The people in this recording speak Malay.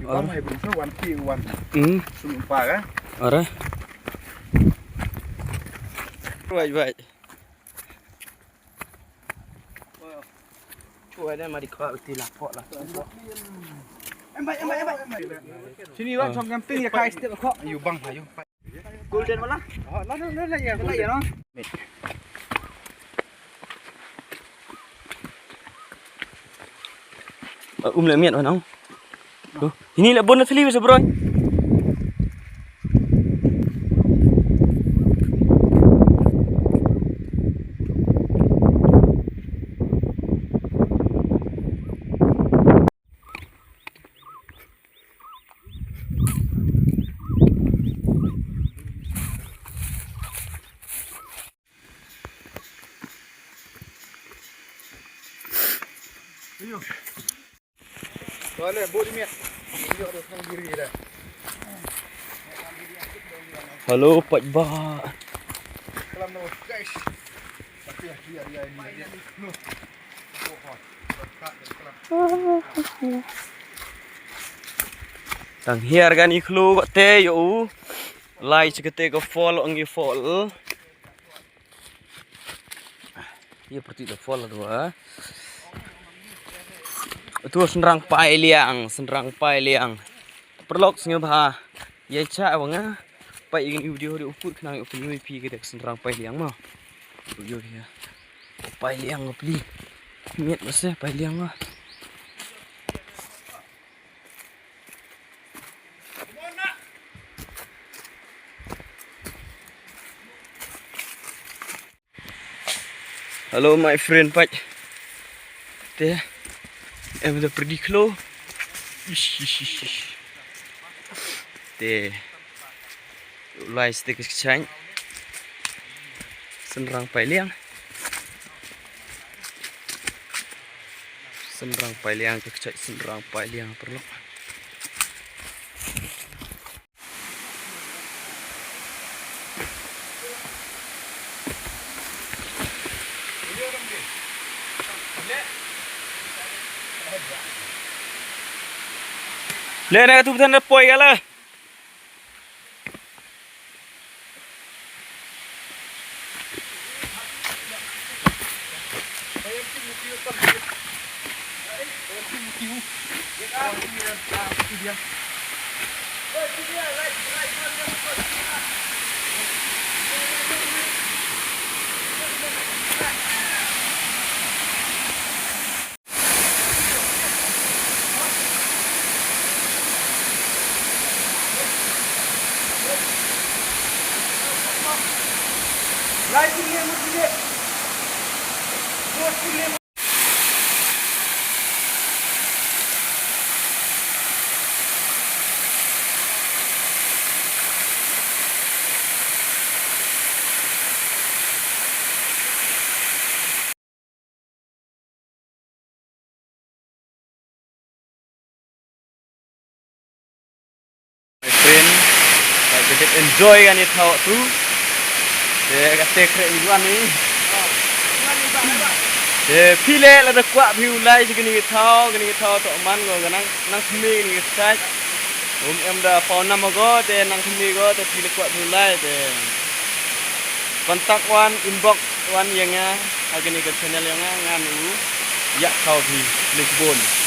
Bang hay bung so wan ki wan. Sumpah kan. Ora. Vậy. Chuối đây mà đi coi thì lạc họ là. Em bay. Sini bang trong camping ya kai step kok. Ayo bang, ayo. Golden mana? Oh, nó ya nó. Lại miệng vào nó. Ini lah bonus liu bro. Boleh, boleh miat. Dia ada sang diri dah. Halo Pak Ba. Kelam no guys. Tapi dia ini. No. Tang hiar kan ikhlu kok te yo. Lai sekete ko fall angi fall. Iya seperti itu fall tu ah. Itu senrang pai liang. Perlok singa bah. Ye cha wanga. Pai ingin video di uput kenang uput ni pi ke senrang pai liang mah. Video dia. Pai liang ngapli. Miat masa pai liang mah. Halo my friend Pak. Teh. Em dah pergi kelo. Teh. Ulai stik kecang. Senrang pai liang. Senrang pai liang kecak senrang pai liang perlu. Le nak tu betul poi kala. Friend, kita enjoy kan itu tahu tu. Dia kata kerja iwan ni. Dia pilih lah dah kuat view lai segini tahu tu aman go nang sini ni kita. Em dah phone nama go, dia nang sini go, dia pilih kuat view lai dia. Kontak wan inbox wan yang nya, agak ni ke channel yang nganu, ya kau di Lisbon.